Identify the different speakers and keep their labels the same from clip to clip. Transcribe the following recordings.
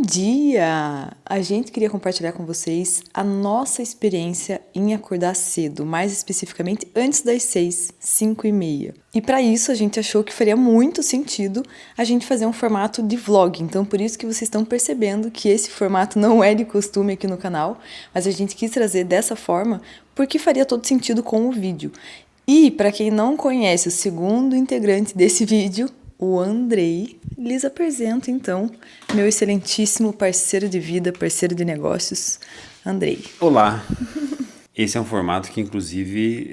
Speaker 1: dia! A gente queria compartilhar com vocês a nossa experiência em acordar cedo, mais especificamente antes das 6, 5h30. E para isso a gente achou que faria muito sentido a gente fazer um formato de vlog. Então por isso que vocês estão percebendo que esse formato não é de costume aqui no canal, mas a gente quis trazer dessa forma porque faria todo sentido com o vídeo. E para quem não conhece o segundo integrante desse vídeo, o Andrei, lhes apresento então meu excelentíssimo parceiro de vida, parceiro de negócios, Andrei.
Speaker 2: Olá! Esse é um formato que inclusive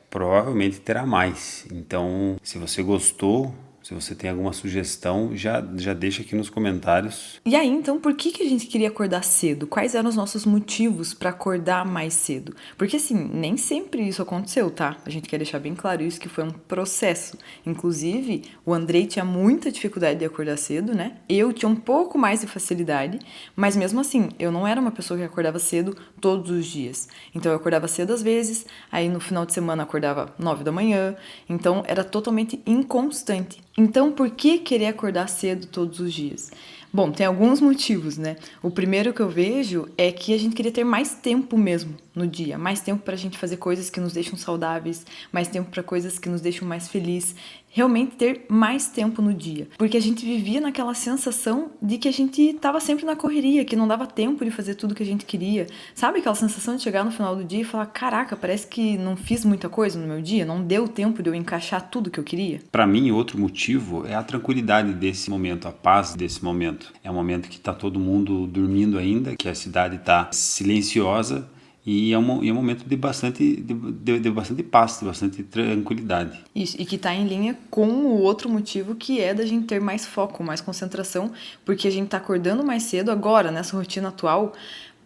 Speaker 2: provavelmente terá mais. Então, se você gostou, se você tem alguma sugestão, já deixa aqui nos comentários.
Speaker 1: E aí, então, por que a gente queria acordar cedo? Quais eram os nossos motivos para acordar mais cedo? Porque, assim, nem sempre isso aconteceu, tá? A gente quer deixar bem claro isso, que foi um processo. Inclusive, o Andrei tinha muita dificuldade de acordar cedo, né? Eu tinha um pouco mais de facilidade, mas mesmo assim, eu não era uma pessoa que acordava cedo todos os dias. Então, eu acordava cedo às vezes, aí no final de semana eu acordava 9 da manhã, então era totalmente inconstante. Então, por que querer acordar cedo todos os dias? Bom, tem alguns motivos, né? O primeiro que eu vejo é que a gente queria ter mais tempo mesmo no dia, mais tempo para a gente fazer coisas que nos deixam saudáveis, mais tempo para coisas que nos deixam mais felizes, realmente ter mais tempo no dia, porque a gente vivia naquela sensação de que a gente estava sempre na correria, que não dava tempo de fazer tudo que a gente queria. Sabe aquela sensação de chegar no final do dia e falar, caraca, parece que não fiz muita coisa no meu dia, não deu tempo de eu encaixar tudo que eu queria?
Speaker 2: Para mim, outro motivo é a tranquilidade desse momento, a paz desse momento. É um momento que está todo mundo dormindo ainda, que a cidade está silenciosa e é um momento de bastante paz, de bastante tranquilidade.
Speaker 1: Isso, e que está em linha com o outro motivo, que é da gente ter mais foco, mais concentração, porque a gente está acordando mais cedo agora, nessa rotina atual,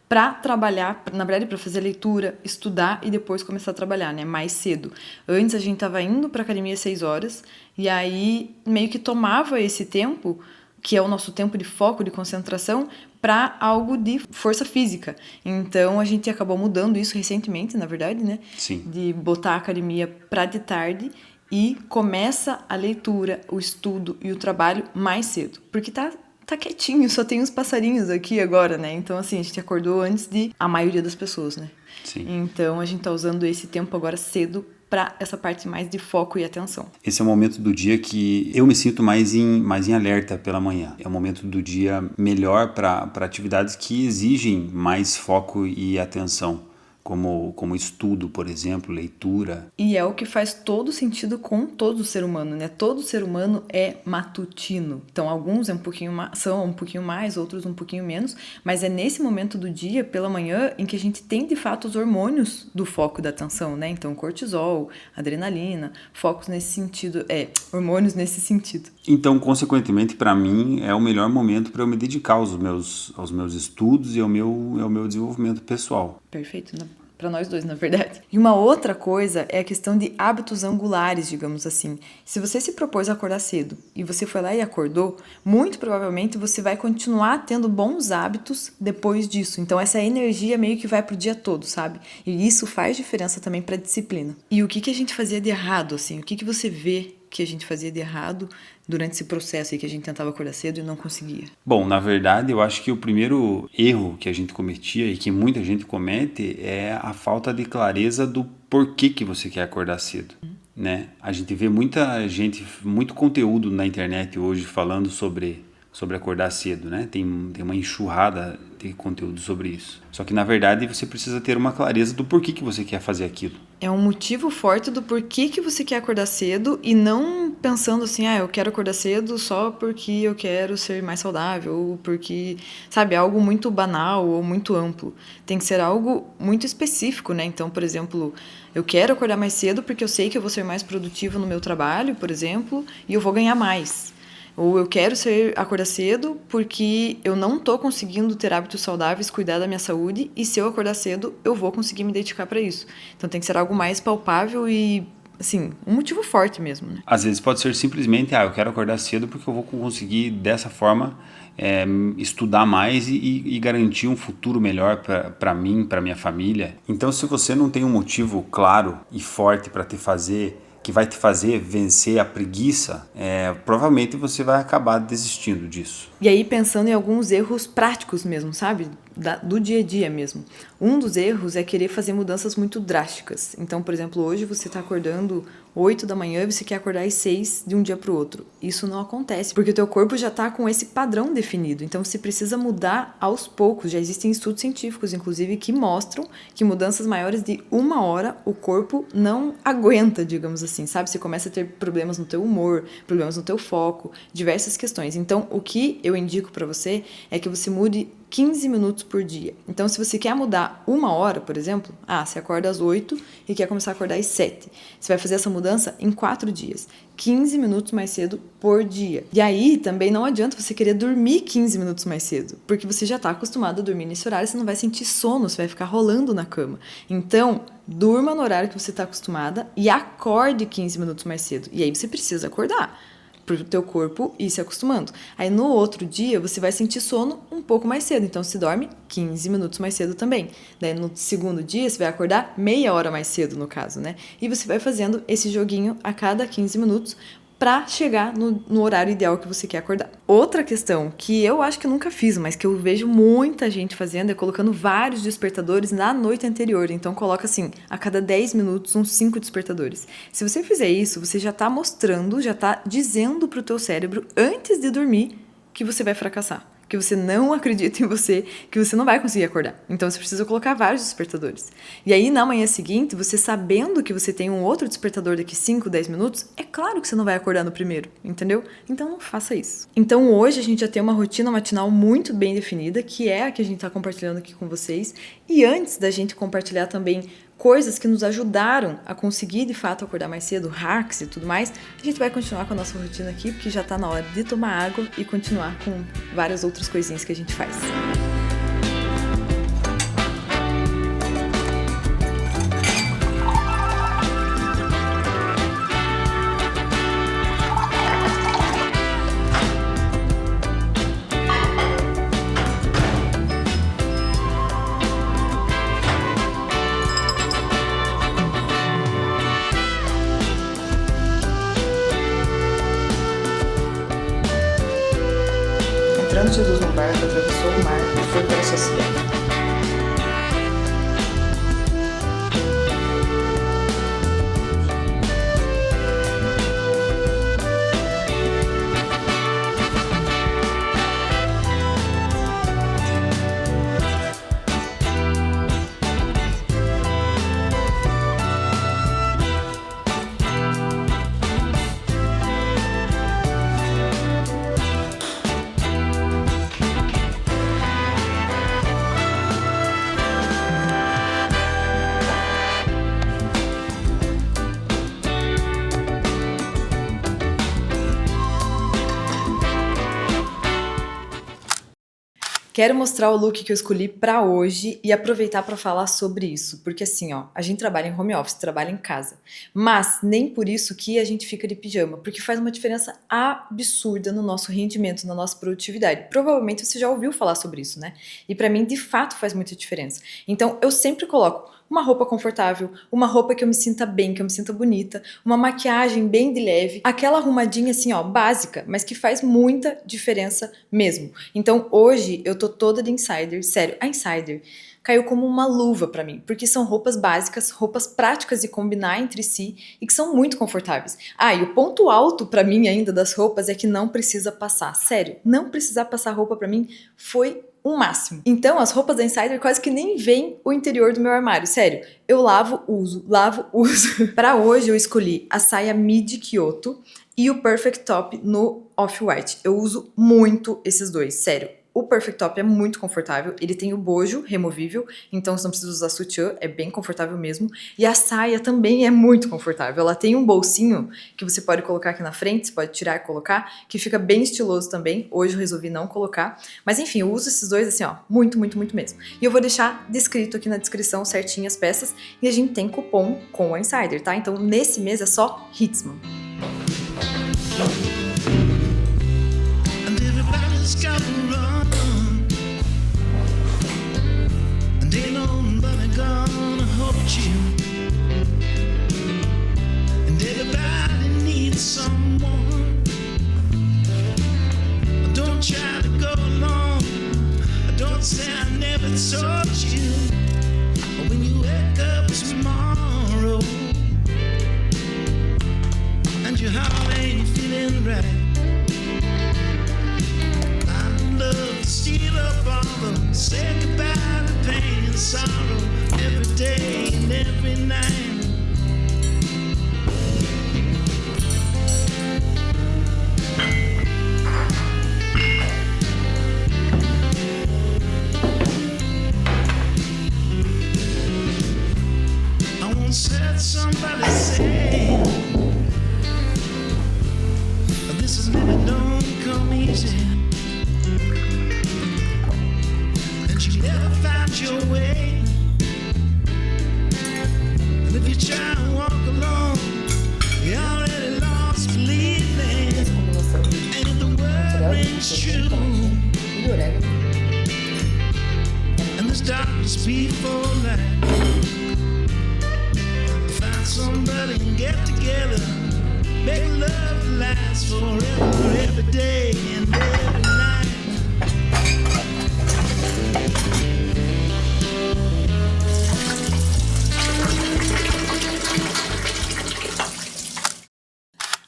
Speaker 1: para trabalhar, na verdade, para fazer leitura, estudar e depois começar a trabalhar, né? Mais cedo. Antes a gente estava indo para academia às 6 horas e aí meio que tomava esse tempo, que é o nosso tempo de foco, de concentração, para algo de força física. Então a gente acabou mudando isso recentemente, na verdade, né?
Speaker 2: Sim.
Speaker 1: De botar a academia para de tarde e começa a leitura, o estudo e o trabalho mais cedo, porque tá quietinho, só tem uns passarinhos aqui agora, né? Então, assim, a gente acordou antes de a maioria das pessoas, né?
Speaker 2: Sim.
Speaker 1: Então, a gente tá usando esse tempo agora cedo para essa parte mais de foco e atenção.
Speaker 2: Esse é o momento do dia que eu me sinto mais em alerta pela manhã. É o momento do dia melhor para atividades que exigem mais foco e atenção. Como estudo, por exemplo, leitura.
Speaker 1: E é o que faz todo sentido com todo ser humano, né? Todo ser humano é matutino. Então, alguns são um pouquinho mais, outros um pouquinho menos, mas é nesse momento do dia, pela manhã, em que a gente tem, de fato, os hormônios do foco da atenção, né? Então, cortisol, adrenalina, focos nesse sentido, hormônios nesse sentido.
Speaker 2: Então, consequentemente, para mim, é o melhor momento para eu me dedicar aos meus estudos e ao meu desenvolvimento pessoal.
Speaker 1: Perfeito, né? Para nós dois, na verdade. E uma outra coisa é a questão de hábitos angulares, digamos assim. Se você se propôs a acordar cedo e você foi lá e acordou, muito provavelmente você vai continuar tendo bons hábitos depois disso. Então essa energia meio que vai pro dia todo, sabe? E isso faz diferença também pra disciplina. E o que a gente fazia de errado, assim? O que você vê que a gente fazia de errado durante esse processo aí que a gente tentava acordar cedo e não conseguia?
Speaker 2: Bom, na verdade, eu acho que o primeiro erro que a gente cometia e que muita gente comete é a falta de clareza do porquê que você quer acordar cedo, né? A gente vê muita gente, muito conteúdo na internet hoje falando sobre acordar cedo, né? Tem uma enxurrada de conteúdo sobre isso. Só que, na verdade, você precisa ter uma clareza do porquê que você quer fazer aquilo.
Speaker 1: É um motivo forte do porquê que você quer acordar cedo e não pensando assim, eu quero acordar cedo só porque eu quero ser mais saudável ou porque, sabe, algo muito banal ou muito amplo. Tem que ser algo muito específico, né? Então, por exemplo, eu quero acordar mais cedo porque eu sei que eu vou ser mais produtivo no meu trabalho, por exemplo, e eu vou ganhar mais. Ou eu quero acordar cedo porque eu não estou conseguindo ter hábitos saudáveis, cuidar da minha saúde, e se eu acordar cedo, eu vou conseguir me dedicar para isso. Então tem que ser algo mais palpável e, assim, um motivo forte mesmo, né?
Speaker 2: Às vezes pode ser simplesmente, eu quero acordar cedo porque eu vou conseguir, dessa forma, estudar mais e garantir um futuro melhor para mim, para minha família. Então, se você não tem um motivo claro e forte para te fazer que vai te fazer vencer a preguiça, provavelmente você vai acabar desistindo disso.
Speaker 1: E aí pensando em alguns erros práticos mesmo, sabe? Do dia a dia mesmo. Um dos erros é querer fazer mudanças muito drásticas. Então, por exemplo, hoje você está acordando 8 da manhã e você quer acordar às 6 de um dia para o outro. Isso não acontece, porque o teu corpo já está com esse padrão definido. Então, você precisa mudar aos poucos. Já existem estudos científicos, inclusive, que mostram que mudanças maiores de 1 hora o corpo não aguenta, digamos assim, sabe? Você começa a ter problemas no teu humor, problemas no teu foco, diversas questões. Então, o que eu indico para você é que você mude 15 minutos por dia. Então, se você quer mudar 1 hora, por exemplo, você acorda às 8 e quer começar a acordar às 7. Você vai fazer essa mudança em 4 dias. 15 minutos mais cedo por dia. E aí, também não adianta você querer dormir 15 minutos mais cedo, porque você já está acostumado a dormir nesse horário, você não vai sentir sono, você vai ficar rolando na cama. Então, durma no horário que você está acostumada e acorde 15 minutos mais cedo. E aí você precisa acordar, para o teu corpo ir se acostumando. Aí no outro dia você vai sentir sono um pouco mais cedo, então se dorme 15 minutos mais cedo também. Daí no segundo dia você vai acordar meia hora mais cedo, no caso, né? E você vai fazendo esse joguinho a cada 15 minutos para chegar no horário ideal que você quer acordar. Outra questão que eu acho que eu nunca fiz, mas que eu vejo muita gente fazendo, é colocando vários despertadores na noite anterior. Então coloca assim, a cada 10 minutos, uns 5 despertadores. Se você fizer isso, você já tá mostrando, já tá dizendo pro teu cérebro, antes de dormir, que você vai fracassar, que você não acredita em você, que você não vai conseguir acordar. Então você precisa colocar vários despertadores. E aí na manhã seguinte, você sabendo que você tem um outro despertador daqui 5, 10 minutos, é claro que você não vai acordar no primeiro, entendeu? Então não faça isso. Então hoje a gente já tem uma rotina matinal muito bem definida, que é a que a gente está compartilhando aqui com vocês. E antes da gente compartilhar também coisas que nos ajudaram a conseguir de fato acordar mais cedo, hacks e tudo mais, a gente vai continuar com a nossa rotina aqui, porque já tá na hora de tomar água e continuar com várias outras coisinhas que a gente faz. Entrando Jesus no barco, atravessou o mar e foi para a sua cidade. Quero mostrar o look que eu escolhi pra hoje e aproveitar pra falar sobre isso, porque assim, a gente trabalha em home office, trabalha em casa, mas nem por isso que a gente fica de pijama, porque faz uma diferença absurda no nosso rendimento, na nossa produtividade. Provavelmente você já ouviu falar sobre isso, né? E pra mim, de fato, faz muita diferença. Então, eu sempre coloco uma roupa confortável, uma roupa que eu me sinta bem, que eu me sinta bonita, uma maquiagem bem de leve, aquela arrumadinha assim, básica, mas que faz muita diferença mesmo. Então hoje eu tô toda de insider, sério, a insider caiu como uma luva pra mim, porque são roupas básicas, roupas práticas de combinar entre si e que são muito confortáveis. E o ponto alto pra mim ainda das roupas é que não precisa passar, sério, não precisar passar roupa pra mim foi o máximo. Então, as roupas da Insider quase que nem vêm o interior do meu armário. Sério, eu lavo, uso. Pra hoje, eu escolhi a saia midi Kyoto e o Perfect Top no Off-White. Eu uso muito esses dois, sério. O Perfect Top é muito confortável, ele tem o bojo removível, então você não precisa usar sutiã, é bem confortável mesmo. E a saia também é muito confortável, ela tem um bolsinho que você pode colocar aqui na frente, você pode tirar e colocar, que fica bem estiloso também. Hoje eu resolvi não colocar, mas enfim, eu uso esses dois assim, muito, muito, muito mesmo. E eu vou deixar descrito aqui na descrição certinho as peças, e a gente tem cupom com a Insider, tá? Então nesse mês é só Hitzman. Gonna hold you, and everybody
Speaker 3: right. I love to steal up all the say goodbye to pain and sorrow every day and every night. I once heard somebody say, this is living don't come easy, and you never find your way. And if you try and walk alone, you're already lost, believe me. And if the word rings true, and there's darkness before light, find somebody and get together. Make love last forever, every day and every night.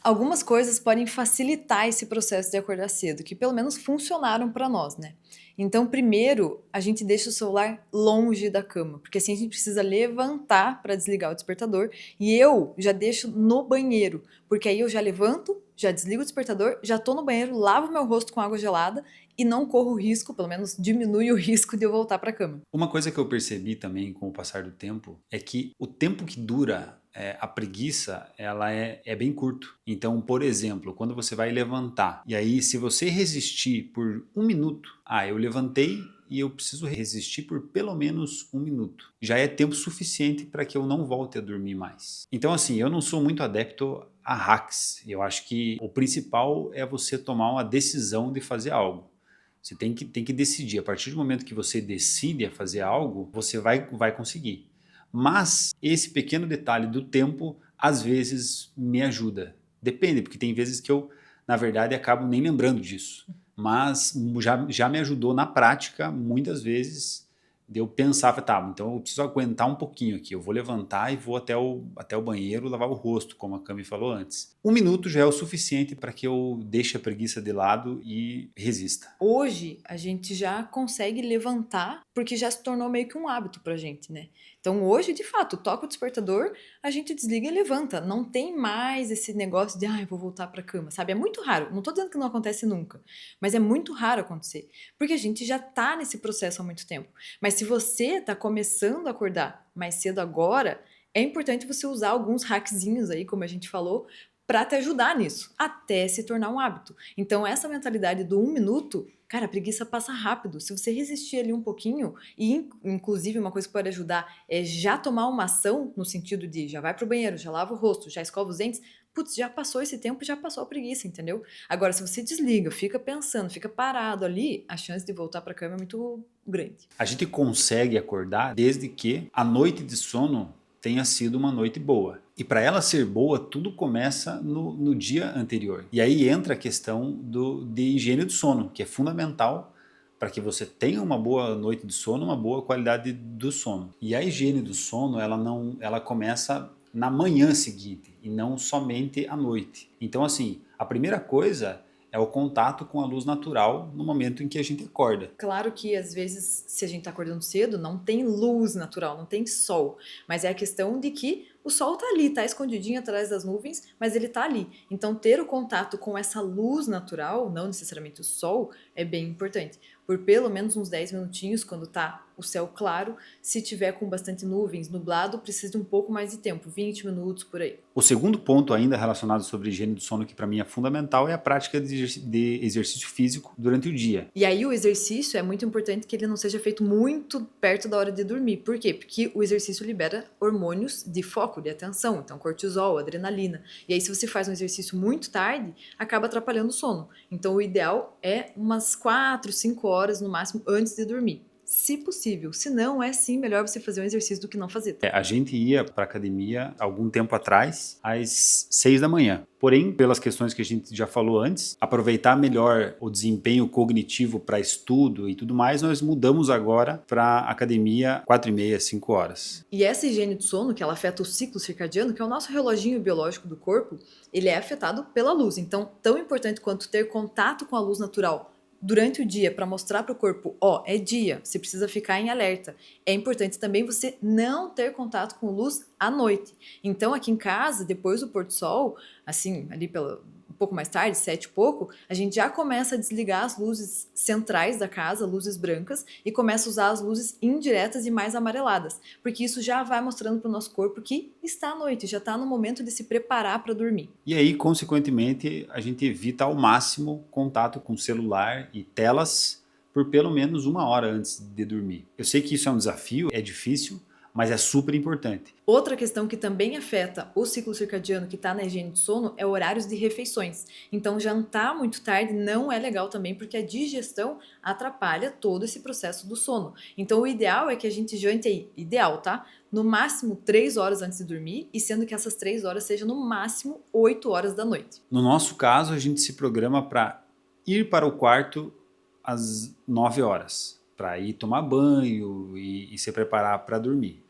Speaker 1: Algumas coisas podem facilitar esse processo de acordar cedo, que pelo menos funcionaram para nós, né? Então, primeiro, a gente deixa o celular longe da cama, porque assim a gente precisa levantar para desligar o despertador, e eu já deixo no banheiro, porque aí eu já levanto, já desligo o despertador, já tô no banheiro, lavo meu rosto com água gelada e não corro o risco, pelo menos diminui o risco de eu voltar para a cama.
Speaker 2: Uma coisa que eu percebi também com o passar do tempo é que o tempo que dura a preguiça, ela é bem curto. Então, por exemplo, quando você vai levantar, e aí se você resistir por 1 minuto, eu levantei e eu preciso resistir por pelo menos 1 minuto. Já é tempo suficiente para que eu não volte a dormir mais. Então, assim, eu não sou muito adepto a hacks. Eu acho que o principal é você tomar uma decisão de fazer algo. Você tem que decidir. A partir do momento que você decide a fazer algo, você vai conseguir. Mas esse pequeno detalhe do tempo, às vezes, me ajuda. Depende, porque tem vezes que eu, na verdade, acabo nem lembrando disso. Mas já me ajudou na prática, muitas vezes, de eu pensar, tá, então eu preciso aguentar um pouquinho aqui. Eu vou levantar e vou até o banheiro lavar o rosto, como a Cami falou antes. 1 minuto já é o suficiente para que eu deixe a preguiça de lado e resista.
Speaker 1: Hoje, a gente já consegue levantar, porque já se tornou meio que um hábito pra gente, né? Então hoje, de fato, toca o despertador, a gente desliga e levanta. Não tem mais esse negócio de, eu vou voltar pra cama, sabe? É muito raro. Não tô dizendo que não acontece nunca, mas é muito raro acontecer. Porque a gente já tá nesse processo há muito tempo. Mas se você tá começando a acordar mais cedo agora, é importante você usar alguns hackzinhos aí, como a gente falou, para te ajudar nisso, até se tornar um hábito. Então essa mentalidade do 1 minuto, cara, a preguiça passa rápido. Se você resistir ali um pouquinho, e inclusive uma coisa que pode ajudar é já tomar uma ação, no sentido de já vai pro banheiro, já lava o rosto, já escova os dentes, putz, já passou esse tempo, já passou a preguiça, entendeu? Agora, se você desliga, fica pensando, fica parado ali, a chance de voltar pra cama é muito grande.
Speaker 2: A gente consegue acordar desde que a noite de sono tenha sido uma noite boa. E para ela ser boa, tudo começa no dia anterior. E aí entra a questão de higiene do sono, que é fundamental para que você tenha uma boa noite de sono, uma boa qualidade do sono. E a higiene do sono, ela começa na manhã seguinte e não somente à noite. Então, assim, a primeira coisa é o contato com a luz natural no momento em que a gente acorda.
Speaker 1: Claro que às vezes, se a gente tá acordando cedo, não tem luz natural, não tem sol. Mas é a questão de que o sol tá ali, tá escondidinho atrás das nuvens, mas ele tá ali. Então ter o contato com essa luz natural, não necessariamente o sol, é bem importante. Por pelo menos uns 10 minutinhos, quando tá o céu claro. Se tiver com bastante nuvens, nublado, precisa de um pouco mais de tempo, 20 minutos por aí.
Speaker 2: O segundo ponto ainda relacionado sobre higiene do sono, que para mim é fundamental, é a prática de exercício físico durante o dia.
Speaker 1: E aí o exercício é muito importante que ele não seja feito muito perto da hora de dormir. Por quê? Porque o exercício libera hormônios de foco, de atenção, então cortisol, adrenalina. E aí se você faz um exercício muito tarde, acaba atrapalhando o sono. Então o ideal é umas 4, 5 horas no máximo antes de dormir. se possível. Se não, é sim melhor você fazer um exercício do que não fazer.
Speaker 2: A gente ia para academia algum tempo atrás, às 6 da manhã. Porém, pelas questões que a gente já falou antes, aproveitar melhor o desempenho cognitivo para estudo e tudo mais, nós mudamos agora para academia 4h30, 5 horas.
Speaker 1: E essa higiene do sono, que ela afeta o ciclo circadiano, que é o nosso reloginho biológico do corpo, ele é afetado pela luz. Então, tão importante quanto ter contato com a luz natural durante o dia para mostrar para o corpo, é dia, você precisa ficar em alerta. É importante também você não ter contato com luz à noite. Então, aqui em casa, depois do pôr do sol, assim, ali um pouco mais tarde, 7 e pouco, a gente já começa a desligar as luzes centrais da casa, luzes brancas, e começa a usar as luzes indiretas e mais amareladas, porque isso já vai mostrando para o nosso corpo que está à noite, já está no momento de se preparar para dormir.
Speaker 2: E aí, consequentemente, a gente evita ao máximo contato com celular e telas por pelo menos 1 hora antes de dormir. Eu sei que isso é um desafio, é difícil, mas é super importante.
Speaker 1: Outra questão que também afeta o ciclo circadiano que está na higiene do sono é horários de refeições. Então, jantar muito tarde não é legal também, porque a digestão atrapalha todo esse processo do sono. Então, o ideal é que a gente jante aí, ideal, tá? No máximo 3 horas antes de dormir, e sendo que essas 3 horas sejam no máximo 8 horas da noite.
Speaker 2: No nosso caso, a gente se programa para ir para o quarto às 9 horas, para ir tomar banho e se preparar para dormir.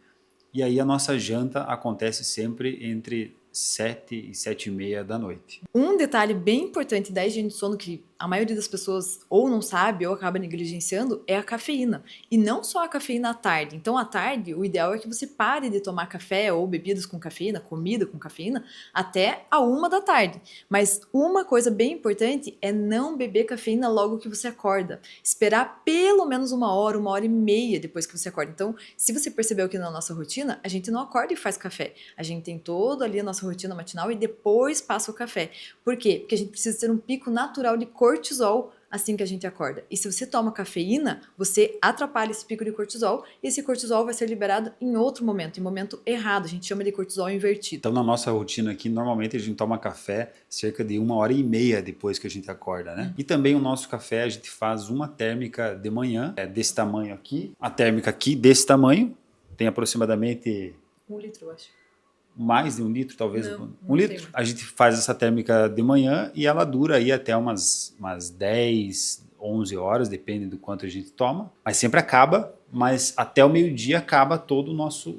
Speaker 2: E aí a nossa janta acontece sempre entre 7 e 7h30 da noite.
Speaker 1: Um detalhe bem importante da higiene do sono que a maioria das pessoas ou não sabe ou acaba negligenciando é a cafeína. E não só a cafeína à tarde. Então, à tarde, o ideal é que você pare de tomar café ou bebidas com cafeína, comida com cafeína, até a 1 da tarde. Mas uma coisa bem importante é não beber cafeína logo que você acorda. Esperar pelo menos 1 hora, 1h30 depois que você acorda. Então, se você percebeu que na nossa rotina, a gente não acorda e faz café. A gente tem toda ali a nossa rotina matinal e depois passa o café. Por quê? Porque a gente precisa ter um pico natural de cortisol assim que a gente acorda. E se você toma cafeína, você atrapalha esse pico de cortisol e esse cortisol vai ser liberado em outro momento, em momento errado. A gente chama de cortisol invertido.
Speaker 2: Então, na nossa rotina aqui, normalmente a gente toma café cerca de 1h30 depois que a gente acorda, né? E também o nosso café, a gente faz uma térmica de manhã, desse tamanho aqui. A térmica aqui, desse tamanho, tem aproximadamente
Speaker 1: 1 litro, eu acho.
Speaker 2: mais de 1 litro, talvez
Speaker 1: Não,
Speaker 2: 1 litro.
Speaker 1: tem mais.
Speaker 2: A gente faz essa térmica de manhã e ela dura aí até umas 10, 11 horas, depende do quanto a gente toma. Mas sempre acaba, mas até o meio-dia acaba todo o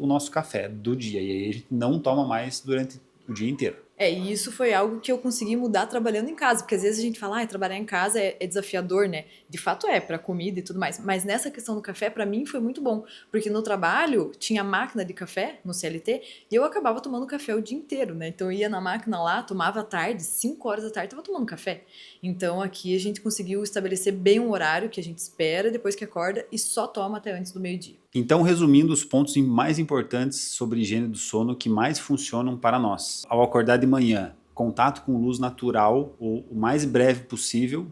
Speaker 2: nosso café do dia. E aí a gente não toma mais durante o dia inteiro.
Speaker 1: E isso foi algo que eu consegui mudar trabalhando em casa, porque às vezes a gente fala, trabalhar em casa é desafiador, né? De fato para comida e tudo mais. Mas nessa questão do café, para mim foi muito bom, porque no trabalho tinha máquina de café no CLT e eu acabava tomando café o dia inteiro, né? Então eu ia na máquina lá, tomava à tarde, 5 horas da tarde, tava tomando café. Então aqui a gente conseguiu estabelecer bem um horário que a gente espera depois que acorda e só toma até antes do meio-dia.
Speaker 2: Então, resumindo os pontos mais importantes sobre higiene do sono que mais funcionam para nós. Ao acordar de manhã, contato com luz natural o mais breve possível,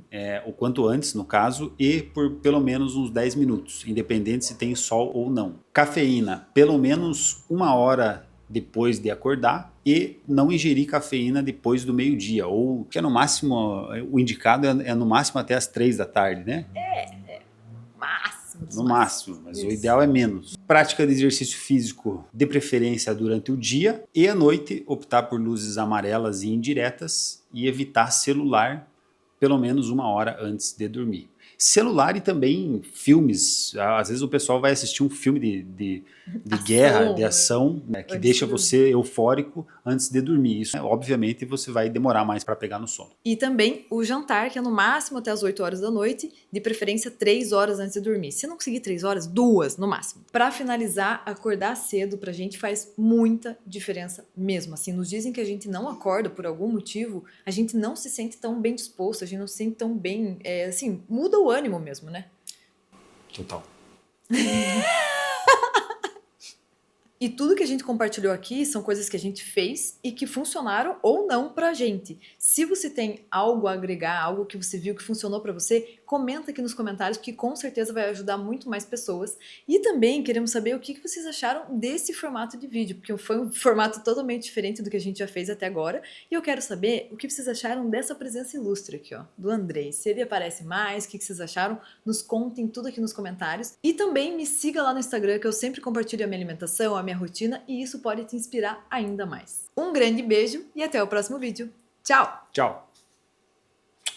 Speaker 2: o quanto antes no caso, e por pelo menos uns 10 minutos, independente se tem sol ou não. Cafeína, pelo menos 1 hora depois de acordar, e não ingerir cafeína depois do meio-dia, ou que é no máximo, o indicado é no máximo até as 3 da tarde, né? No máximo, mas
Speaker 1: Isso.
Speaker 2: o ideal é menos. Prática de exercício físico, de preferência durante o dia, e à noite optar por luzes amarelas e indiretas e evitar celular pelo menos 1 hora antes de dormir. Celular e também filmes. Às vezes o pessoal vai assistir um filme de guerra, de ação, né, que
Speaker 1: Antes
Speaker 2: deixa
Speaker 1: de dormir.
Speaker 2: você eufórico antes de dormir. Isso, obviamente, você vai demorar mais para pegar no sono.
Speaker 1: E também o jantar, que é no máximo até as 8 horas da noite, de preferência 3 horas antes de dormir. Se não conseguir 3 horas, 2 no máximo. Pra finalizar, acordar cedo pra gente faz muita diferença mesmo. Assim, nos dizem que a gente não acorda por algum motivo, a gente não se sente tão bem disposto, a gente não se sente tão bem, assim, muda o ânimo mesmo, né?
Speaker 2: Total.
Speaker 1: E tudo que a gente compartilhou aqui são coisas que a gente fez e que funcionaram ou não pra gente. Se você tem algo a agregar, algo que você viu que funcionou pra você, comenta aqui nos comentários, porque com certeza vai ajudar muito mais pessoas. E também queremos saber o que vocês acharam desse formato de vídeo, porque foi um formato totalmente diferente do que a gente já fez até agora. E eu quero saber o que vocês acharam dessa presença ilustre aqui, ó, do Andrei. Se ele aparece mais, o que vocês acharam, nos contem tudo aqui nos comentários. E também me siga lá no Instagram, que eu sempre compartilho a minha alimentação, a minha rotina, e isso pode te inspirar ainda mais. Um grande beijo e até o próximo vídeo. Tchau!
Speaker 2: Tchau!